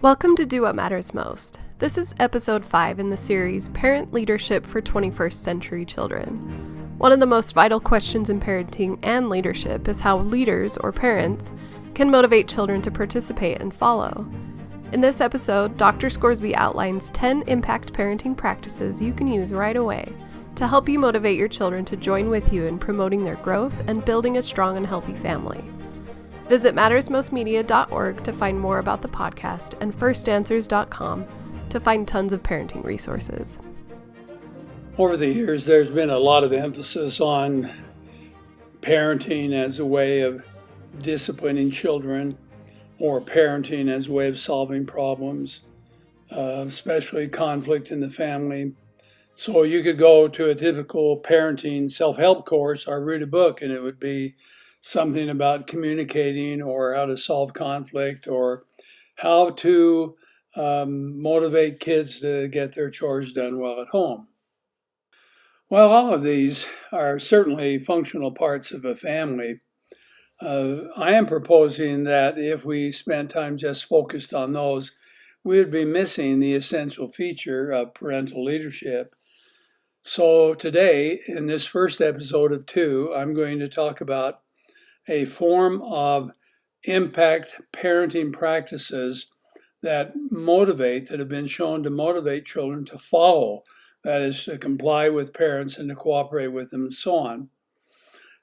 Welcome to Do What Matters Most. This is episode 5 in the series Parent Leadership for 21st Century Children. One of the most vital questions in parenting and leadership is how leaders, or parents, can motivate children to participate and follow. In this episode, Dr. Scoresby outlines 10 impact parenting practices you can use right away to help you motivate your children to join with you in promoting their growth and building a strong and healthy family. Visit mattersmostmedia.org to find more about the podcast and firstanswers.com to find tons of parenting resources. Over the years, there's been a lot of emphasis on parenting as a way of disciplining children or parenting as a way of solving problems, especially conflict in the family. So you could go to a typical parenting self-help course or read a book, and it would be something about communicating or how to solve conflict or how to motivate kids to get their chores done well at home. Well, all of these are certainly functional parts of a family. I am proposing that if we spent time just focused on those, we would be missing the essential feature of parental leadership. So today, in this first episode of 2, I'm going to talk about a form of impact parenting practices that have been shown to motivate children to follow, that is, to comply with parents and to cooperate with them and so on.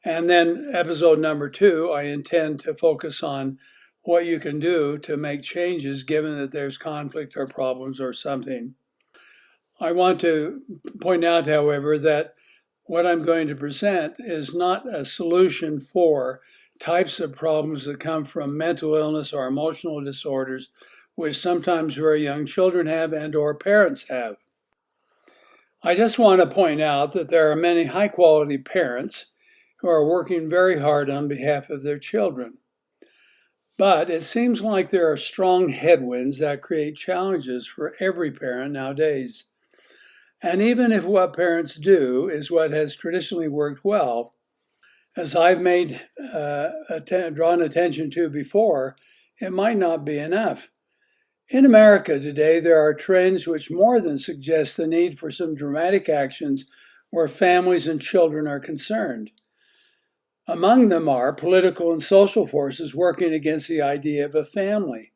And then episode number 2, I intend to focus on what you can do to make changes given that there's conflict or problems or something. I want to point out, however, that what I'm going to present is not a solution for types of problems that come from mental illness or emotional disorders, which sometimes very young children have and or parents have. I just want to point out that there are many high-quality parents who are working very hard on behalf of their children. But it seems like there are strong headwinds that create challenges for every parent nowadays. And even if what parents do is what has traditionally worked well, as I've drawn attention to before, it might not be enough. In America today, there are trends which more than suggest the need for some dramatic actions where families and children are concerned. Among them are political and social forces working against the idea of a family.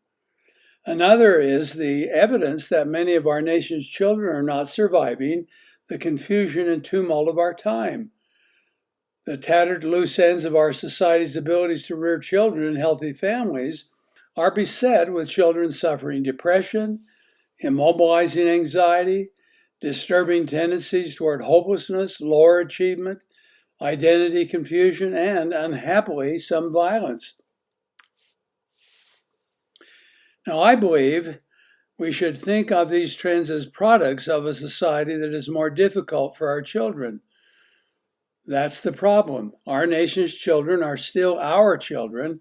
Another is the evidence that many of our nation's children are not surviving the confusion and tumult of our time. The tattered loose ends of our society's abilities to rear children in healthy families are beset with children suffering depression, immobilizing anxiety, disturbing tendencies toward hopelessness, lower achievement, identity confusion, and, unhappily, some violence. Now, I believe we should think of these trends as products of a society that is more difficult for our children. That's the problem. Our nation's children are still our children,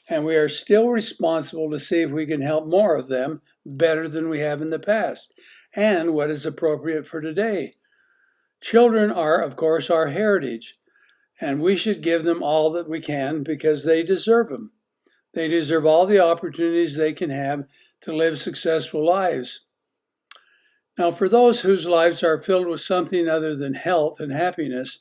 and we are still responsible to see if we can help more of them better than we have in the past, and what is appropriate for today. Children are, of course, our heritage, and we should give them all that we can because they deserve them. They deserve all the opportunities they can have to live successful lives. Now, for those whose lives are filled with something other than health and happiness,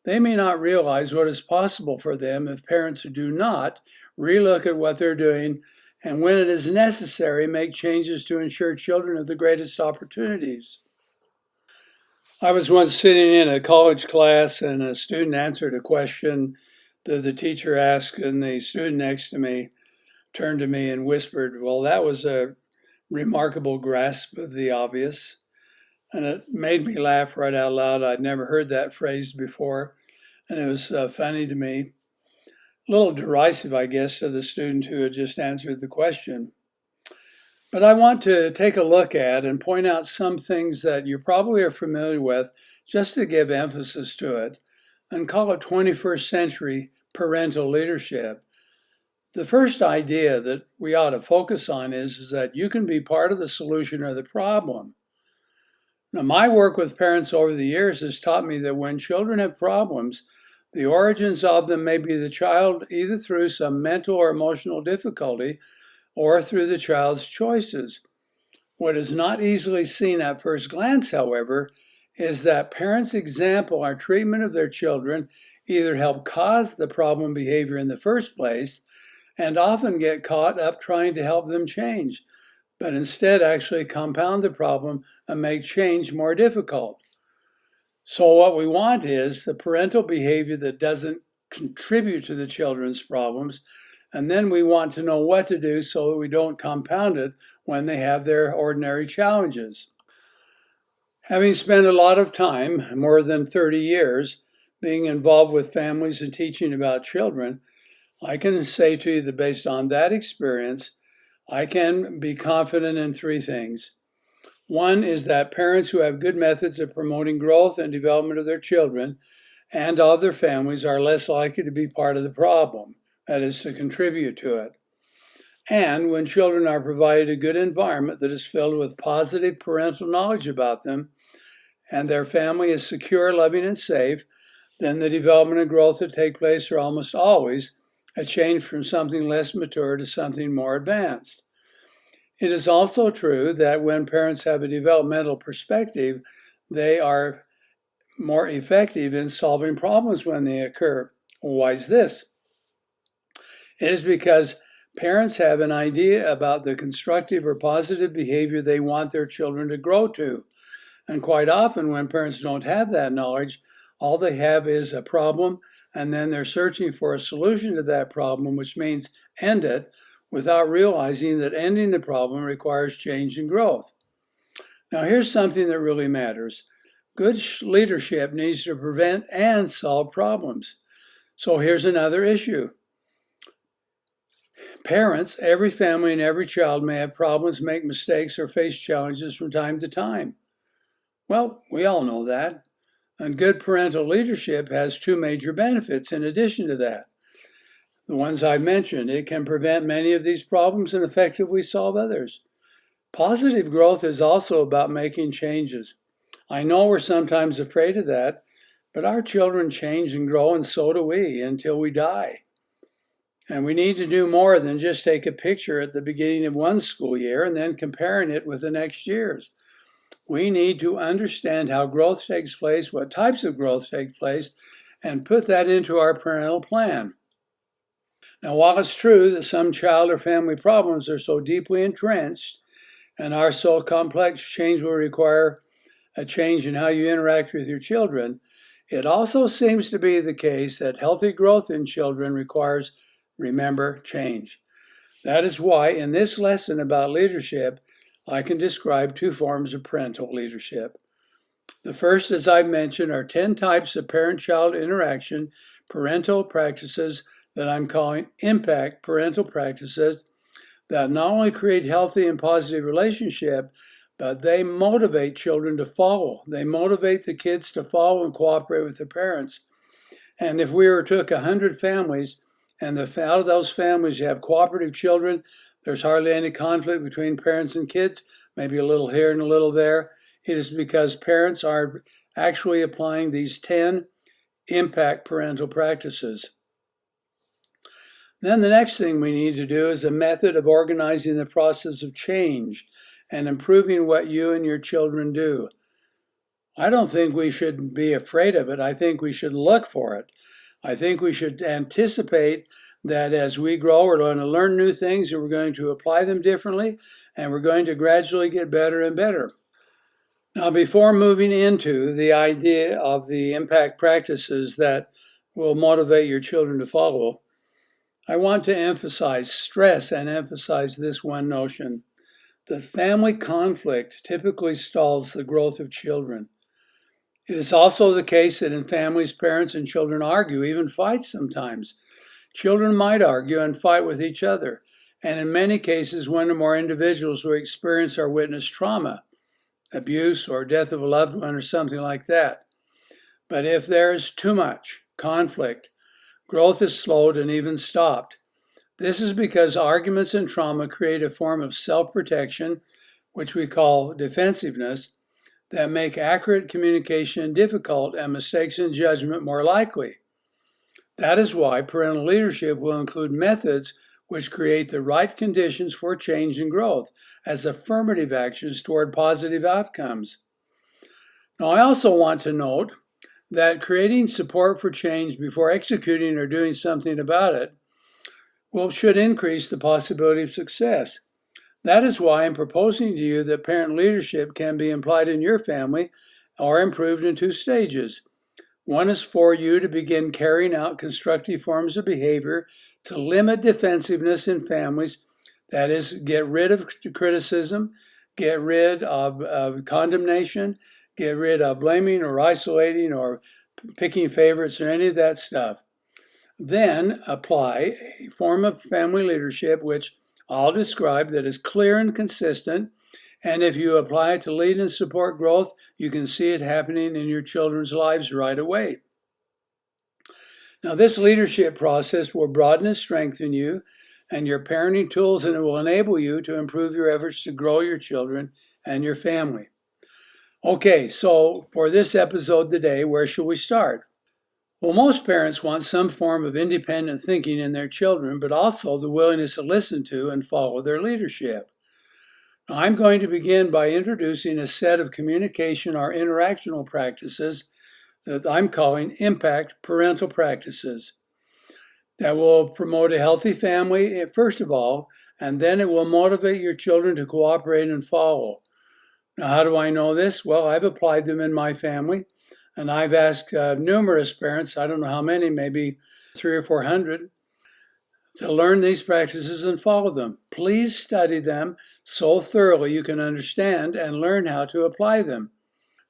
they may not realize what is possible for them if parents do not relook at what they're doing and, when it is necessary, make changes to ensure children have the greatest opportunities. I was once sitting in a college class and a student answered a question that the teacher asked, and the student next to me turned to me and whispered, "Well, that was a remarkable grasp of the obvious." And it made me laugh right out loud. I'd never heard that phrase before, and it was funny to me. A little derisive, I guess, to the student who had just answered the question. But I want to take a look at and point out some things that you probably are familiar with, just to give emphasis to it, and call it 21st century parental leadership. The first idea that we ought to focus on is that you can be part of the solution or the problem. Now, my work with parents over the years has taught me that when children have problems, the origins of them may be the child either through some mental or emotional difficulty or through the child's choices. What is not easily seen at first glance, however, is that parents' example or treatment of their children either help cause the problem behavior in the first place and often get caught up trying to help them change, but instead actually compound the problem and make change more difficult. So what we want is the parental behavior that doesn't contribute to the children's problems, and then we want to know what to do so that we don't compound it when they have their ordinary challenges. Having spent a lot of time, more than 30 years, being involved with families and teaching about children, I can say to you that based on that experience, I can be confident in three things. One is that parents who have good methods of promoting growth and development of their children and of their families are less likely to be part of the problem, that is, to contribute to it. And when children are provided a good environment that is filled with positive parental knowledge about them, and their family is secure, loving, and safe, then the development and growth that take place are almost always a change from something less mature to something more advanced. It is also true that when parents have a developmental perspective, they are more effective in solving problems when they occur. Why is this? It is because parents have an idea about the constructive or positive behavior they want their children to grow to. And quite often when parents don't have that knowledge, all they have is a problem, and then they're searching for a solution to that problem, which means end it, without realizing that ending the problem requires change and growth. Now here's something that really matters. Good leadership needs to prevent and solve problems. So here's another issue. Parents, every family and every child may have problems, make mistakes, or face challenges from time to time. Well, we all know that. And good parental leadership has two major benefits in addition to that. The ones I've mentioned, it can prevent many of these problems and effectively solve others. Positive growth is also about making changes. I know we're sometimes afraid of that, but our children change and grow, and so do we, until we die. And we need to do more than just take a picture at the beginning of one school year and then comparing it with the next year's. We need to understand how growth takes place, what types of growth take place, and put that into our parental plan. Now, while it's true that some child or family problems are so deeply entrenched and are so complex, change will require a change in how you interact with your children, it also seems to be the case that healthy growth in children requires, remember, change. That is why in this lesson about leadership, I can describe two forms of parental leadership. The first, as I've mentioned, are 10 types of parent-child interaction, parental practices that I'm calling impact parental practices that not only create healthy and positive relationship, but they motivate children to follow. They motivate the kids to follow and cooperate with their parents. And if we took 100 families, and out of those families you have cooperative children, there's hardly any conflict between parents and kids, maybe a little here and a little there. It is because parents are actually applying these 10 impact parental practices. Then the next thing we need to do is a method of organizing the process of change and improving what you and your children do. I don't think we should be afraid of it. I think we should look for it. I think we should anticipate that as we grow, we're going to learn new things and we're going to apply them differently, and we're going to gradually get better and better. Now, before moving into the idea of the impact practices that will motivate your children to follow, I want to stress and emphasize this one notion. The family conflict typically stalls the growth of children. It is also the case that in families, parents and children argue, even fight sometimes. Children might argue and fight with each other, and in many cases, one or more individuals will experience or witness trauma, abuse or death of a loved one or something like that. But if there is too much conflict, growth is slowed and even stopped. This is because arguments and trauma create a form of self-protection, which we call defensiveness, that make accurate communication difficult and mistakes in judgment more likely. That is why parental leadership will include methods which create the right conditions for change and growth as affirmative actions toward positive outcomes. Now, I also want to note that creating support for change before executing or doing something about it should increase the possibility of success. That is why I'm proposing to you that parent leadership can be applied in your family or improved in 2 stages. One is for you to begin carrying out constructive forms of behavior to limit defensiveness in families. That is, get rid of criticism, get rid of condemnation, get rid of blaming or isolating or picking favorites or any of that stuff. Then apply a form of family leadership which I'll describe that is clear and consistent. And if you apply it to lead and support growth, you can see it happening in your children's lives right away. Now, this leadership process will broaden and strengthen you and your parenting tools, and it will enable you to improve your efforts to grow your children and your family. Okay, so for this episode today, where should we start? Well, most parents want some form of independent thinking in their children, but also the willingness to listen to and follow their leadership. Now, I'm going to begin by introducing a set of communication or interactional practices that I'm calling impact parental practices that will promote a healthy family, first of all, and then it will motivate your children to cooperate and follow. Now, how do I know this? Well, I've applied them in my family. And I've asked numerous parents, I don't know how many, maybe 300 or 400, to learn these practices and follow them. Please study them so thoroughly you can understand and learn how to apply them.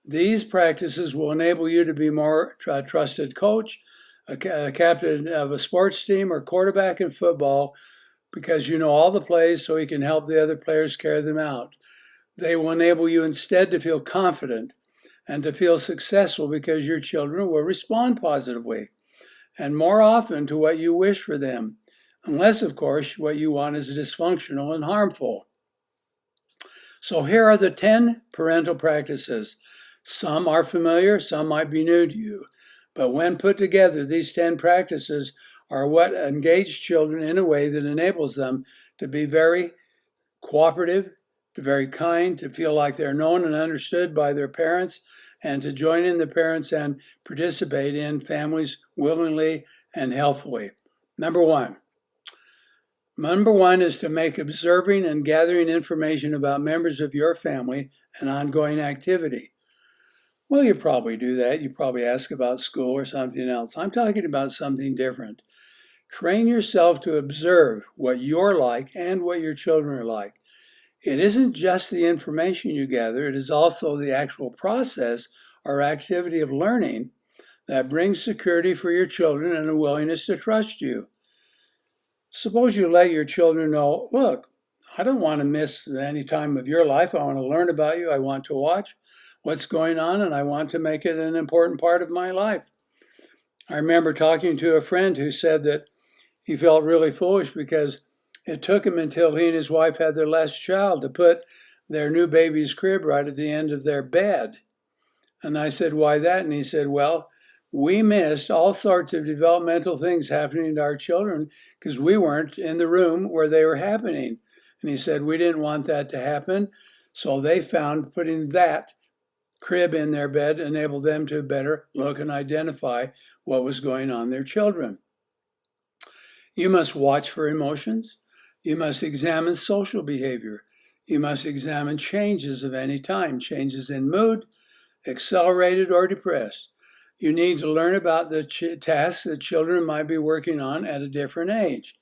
These practices will enable you to be more trusted coach, a captain of a sports team, or quarterback in football, because you know all the plays so you can help the other players carry them out. They will enable you instead to feel confident and to feel successful because your children will respond positively and more often to what you wish for them, unless, of course, what you want is dysfunctional and harmful. So here are the 10 parental practices. Some are familiar, some might be new to you, but when put together, these 10 practices are what engage children in a way that enables them to be very cooperative, to very kind, to feel like they're known and understood by their parents, and to join in the parents and participate in families willingly and healthfully. Number one is to make observing and gathering information about members of your family an ongoing activity. Well, you probably do that. You probably ask about school or something else. I'm talking about something different. Train yourself to observe what you're like and what your children are like. It isn't just the information you gather, it is also the actual process or activity of learning that brings security for your children and a willingness to trust you. Suppose you let your children know, look, I don't want to miss any time of your life. I want to learn about you. I want to watch what's going on, and I want to make it an important part of my life. I remember talking to a friend who said that he felt really foolish because it took him until he and his wife had their last child to put their new baby's crib right at the end of their bed. And I said, why that? And he said, well, we missed all sorts of developmental things happening to our children because we weren't in the room where they were happening. And he said, we didn't want that to happen. So they found putting that crib in their bed enabled them to better look and identify what was going on in their children. You must watch for emotions. You must examine social behavior. You must examine changes of any time, changes in mood, accelerated or depressed. You need to learn about the tasks that children might be working on at a different age.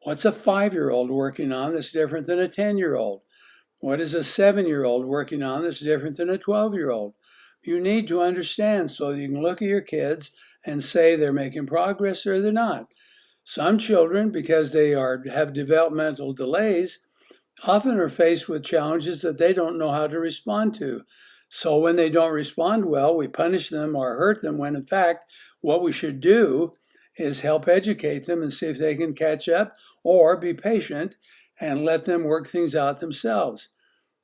What's a 5-year-old working on that's different than a 10-year-old? What is a 7-year-old working on that's different than a 12-year-old? You need to understand so that you can look at your kids and say they're making progress or they're not. Some children, because they have developmental delays, often are faced with challenges that they don't know how to respond to. So when they don't respond well, we punish them or hurt them when in fact what we should do is help educate them and see if they can catch up or be patient and let them work things out themselves.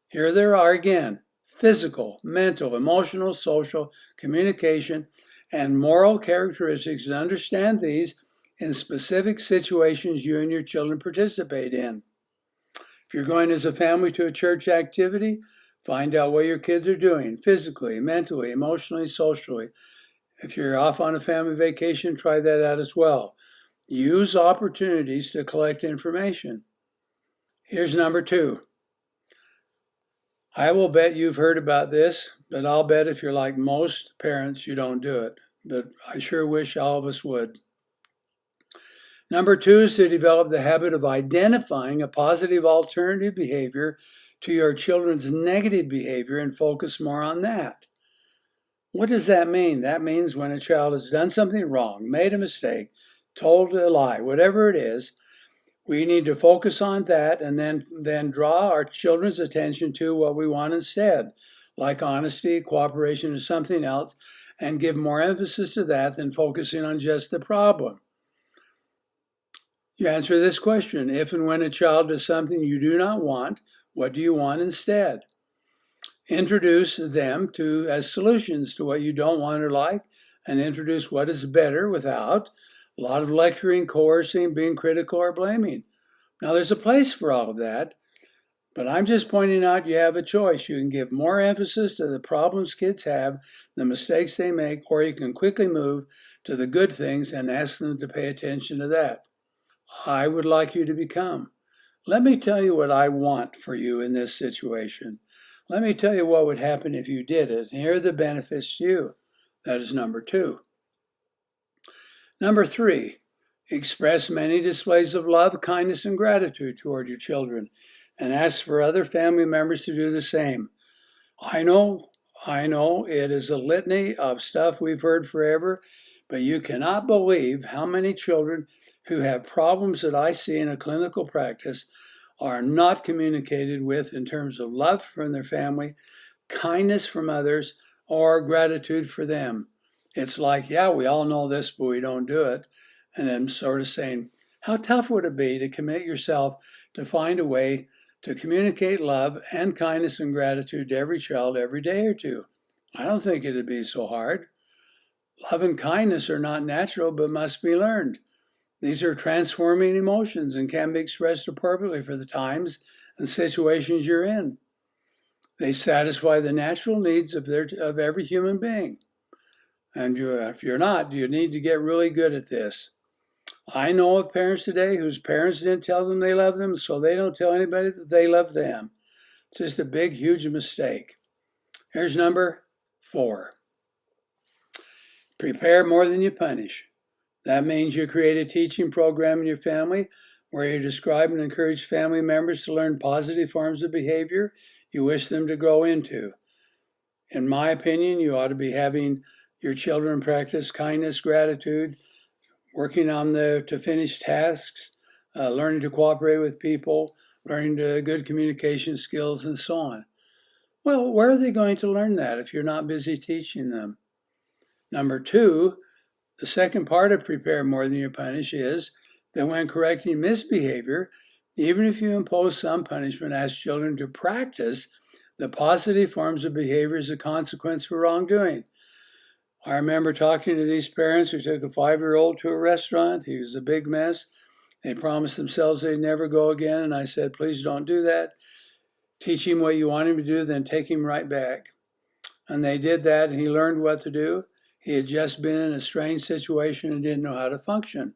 Here there are again, physical, mental, emotional, social, communication, and moral characteristics. To understand these, in specific situations you and your children participate in. If you're going as a family to a church activity, find out what your kids are doing physically, mentally, emotionally, socially. If you're off on a family vacation, try that out as well. Use opportunities to collect information. Here's number 2. I will bet you've heard about this, but I'll bet if you're like most parents, you don't do it. But I sure wish all of us would. Number 2 is to develop the habit of identifying a positive alternative behavior to your children's negative behavior and focus more on that. What does that mean? That means when a child has done something wrong, made a mistake, told a lie, whatever it is, we need to focus on that and then draw our children's attention to what we want instead, like honesty, cooperation, or something else, and give more emphasis to that than focusing on just the problem. You answer this question: if and when a child does something you do not want, what do you want instead? Introduce them as solutions to what you don't want or like, and introduce what is better without a lot of lecturing, coercing, being critical, or blaming. Now, there's a place for all of that, but I'm just pointing out you have a choice. You can give more emphasis to the problems kids have, the mistakes they make, or you can quickly move to the good things and ask them to pay attention to that. I would like you to become. Let me tell you what I want for you in this situation. Let me tell you what would happen if you did it. And here are the benefits to you. That is number 2. Number 3, express many displays of love, kindness, and gratitude toward your children, and ask for other family members to do the same. I know, it is a litany of stuff we've heard forever, but you cannot believe how many children who have problems that I see in a clinical practice are not communicated with in terms of love from their family, kindness from others, or gratitude for them. It's like, yeah, we all know this, but we don't do it. And I'm sort of saying, how tough would it be to commit yourself to find a way to communicate love and kindness and gratitude to every child every day or two? I don't think it'd be so hard. Love and kindness are not natural, but must be learned. These are transforming emotions and can be expressed appropriately for the times and situations you're in. They satisfy the natural needs of every human being. And if you're not, you need to get really good at this. I know of parents today whose parents didn't tell them they love them, so they don't tell anybody that they love them. It's just a big, huge mistake. Here's number 4. Prepare more than you punish. That means you create a teaching program in your family where you describe and encourage family members to learn positive forms of behavior you wish them to grow into. In my opinion, you ought to be having your children practice kindness, gratitude, working on to finish tasks, learning to cooperate with people, learning good communication skills, and so on. Well, where are they going to learn that if you're not busy teaching them? Number 2, the second part of prepare more than you punish is that when correcting misbehavior, even if you impose some punishment, ask children to practice the positive forms of behavior as a consequence for wrongdoing. I remember talking to these parents who took a 5-year-old to a restaurant. He was a big mess. They promised themselves they'd never go again, and I said, please don't do that. Teach him what you want him to do, then take him right back. And they did that, and he learned what to do. He had just been in a strange situation and didn't know how to function.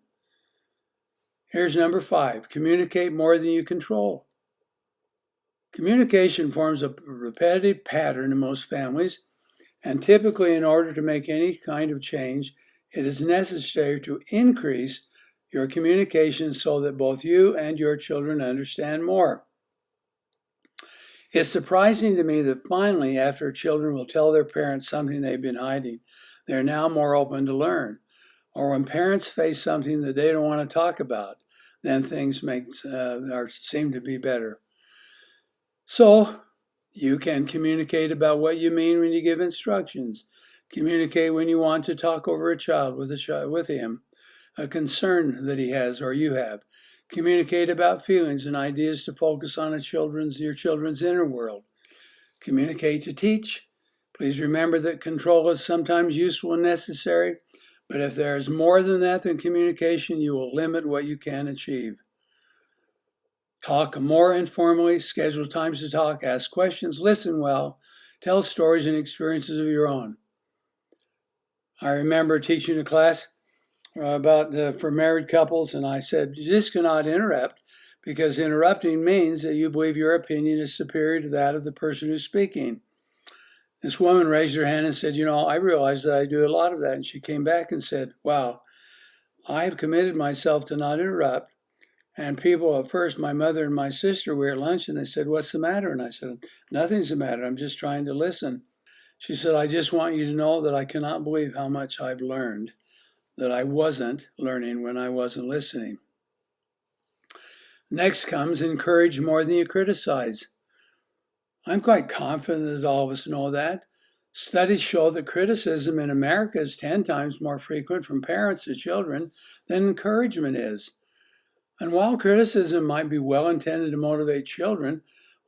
Here's number 5, communicate more than you control. Communication forms a repetitive pattern in most families, and typically in order to make any kind of change, it is necessary to increase your communication so that both you and your children understand more. It's surprising to me that finally, after children will tell their parents something they've been hiding, they're now more open to learn. Or when parents face something that they don't want to talk about, then things seem to be better. So, you can communicate about what you mean when you give instructions. Communicate when you want to talk over a child with him, a concern that he has or you have. Communicate about feelings and ideas to focus on your children's inner world. Communicate to teach. Please remember that control is sometimes useful and necessary, But if there is more than that than communication, you will limit what you can achieve. Talk more informally, schedule times to talk, ask questions, listen well, tell stories and experiences of your own. I remember teaching a class for married couples, and I said, you just cannot interrupt, because interrupting means that you believe your opinion is superior to that of the person who's speaking. This woman raised her hand and said, I realize that I do a lot of that. And she came back and said, wow, I have committed myself to not interrupt. And people at first, my mother and my sister, were at lunch, and they said, what's the matter? And I said, nothing's the matter. I'm just trying to listen. She said, I just want you to know that I cannot believe how much I've learned, that I wasn't learning when I wasn't listening. Next comes encourage more than you criticize. I'm quite confident that all of us know that. Studies show that criticism in America is 10 times more frequent from parents to children than encouragement is. And while criticism might be well intended to motivate children,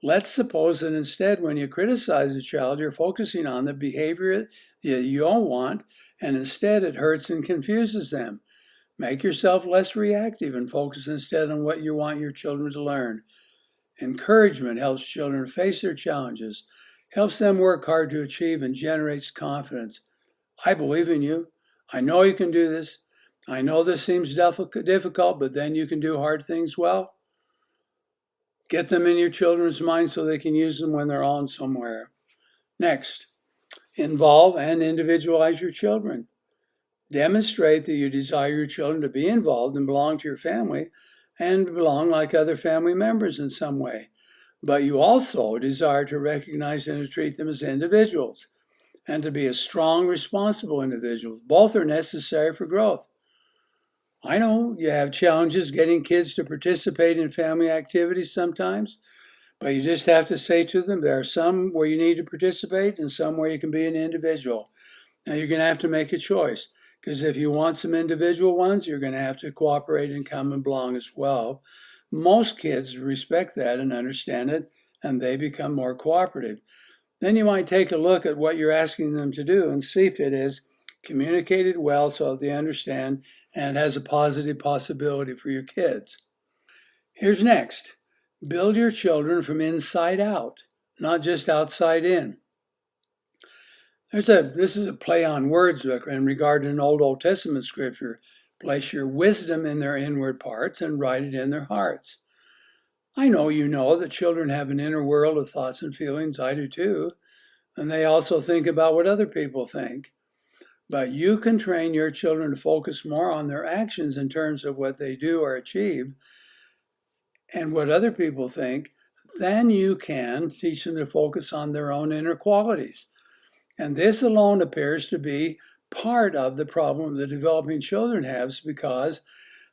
let's suppose that instead when you criticize a child, you're focusing on the behavior that you all want, and instead it hurts and confuses them. Make yourself less reactive and focus instead on what you want your children to learn. Encouragement helps children face their challenges, helps them work hard to achieve, and generates confidence. I believe in you. I know you can do this. I know this seems difficult, but then you can do hard things well. Get them in your children's minds so they can use them when they're on somewhere. Next, involve and individualize your children. Demonstrate that you desire your children to be involved and belong to your family and belong like other family members in some way. But you also desire to recognize and to treat them as individuals and to be a strong, responsible individual. Both are necessary for growth. I know you have challenges getting kids to participate in family activities sometimes, but you just have to say to them, there are some where you need to participate and some where you can be an individual. Now you're going to have to make a choice, because if you want some individual ones, you're going to have to cooperate and come and belong as well. Most kids respect that and understand it, and they become more cooperative. Then you might take a look at what you're asking them to do and see if it is communicated well so that they understand and has a positive possibility for your kids. Here's next. Build your children from inside out, not just outside in. This is a play on words in regard to an Old Testament scripture. Place your wisdom in their inward parts and write it in their hearts. I know you know that children have an inner world of thoughts and feelings. I do too. And they also think about what other people think. But you can train your children to focus more on their actions in terms of what they do or achieve and what other people think than you can teach them to focus on their own inner qualities. And this alone appears to be part of the problem that developing children have, because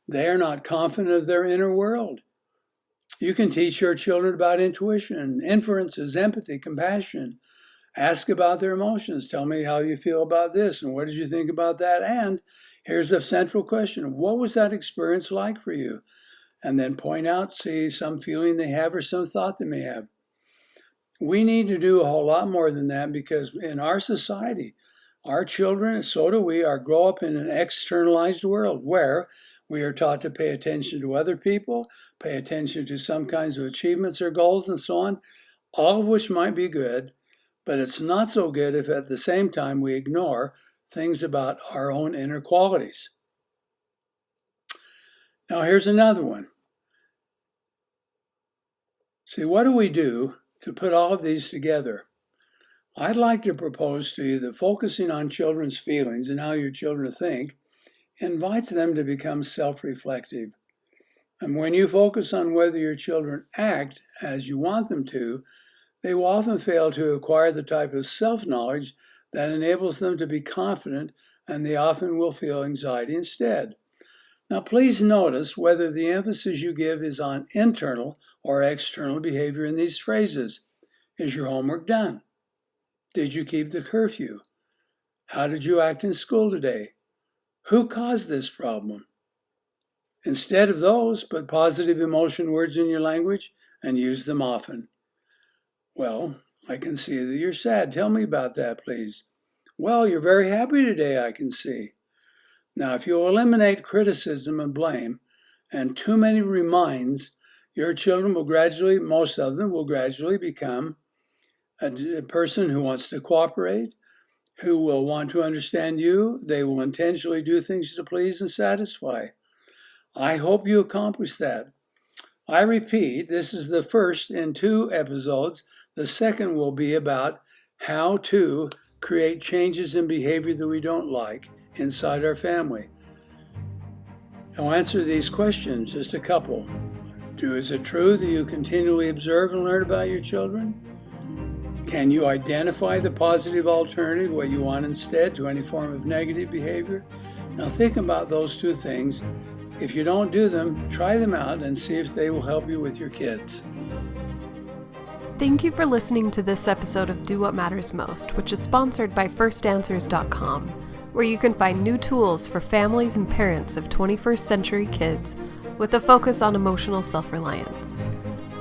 they are not confident of their inner world. You can teach your children about intuition, inferences, empathy, compassion. Ask about their emotions. Tell me how you feel about this and what did you think about that? And here's the central question. What was that experience like for you? And then point out, see some feeling they have or some thought they may have. We need to do a whole lot more than that, because in our society, our children, so do we, grow up in an externalized world where we are taught to pay attention to other people, pay attention to some kinds of achievements or goals and so on, all of which might be good. But it's not so good if at the same time we ignore things about our own inner qualities. Now here's another one. See, what do we do to put all of these together? I'd like to propose to you that focusing on children's feelings and how your children think invites them to become self-reflective. And when you focus on whether your children act as you want them to, they will often fail to acquire the type of self-knowledge that enables them to be confident, and they often will feel anxiety instead. Now, please notice whether the emphasis you give is on internal or external behavior in these phrases. Is your homework done? Did you keep the curfew? How did you act in school today? Who caused this problem? Instead of those, put positive emotion words in your language and use them often. Well, I can see that you're sad. Tell me about that, please. Well, you're very happy today, I can see. Now, if you eliminate criticism and blame and too many reminds, your children will gradually, most of them will gradually become a person who wants to cooperate, who will want to understand you. They will intentionally do things to please and satisfy. I hope you accomplish that. I repeat, this is the first in 2 episodes. The second will be about how to create changes in behavior that we don't like inside our family. I'll answer these questions, just a couple. Is it true that you continually observe and learn about your children? Can you identify the positive alternative, what you want instead, to any form of negative behavior? Now think about those 2 things. If you don't do them, try them out and see if they will help you with your kids. Thank you for listening to this episode of Do What Matters Most, which is sponsored by firstanswers.com, where you can find new tools for families and parents of 21st century kids with a focus on emotional self-reliance.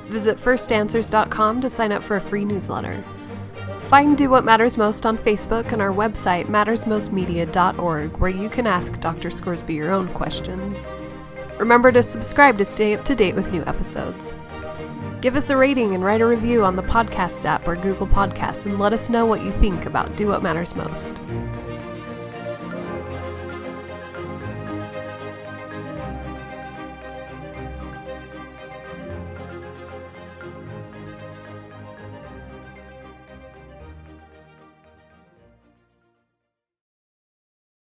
Visit firstanswers.com to sign up for a free newsletter. Find Do What Matters Most on Facebook and our website, mattersmostmedia.org, where you can ask Dr. Scoresby your own questions. Remember to subscribe to stay up to date with new episodes. Give us a rating and write a review on the podcast app or Google Podcasts and let us know what you think about Do What Matters Most.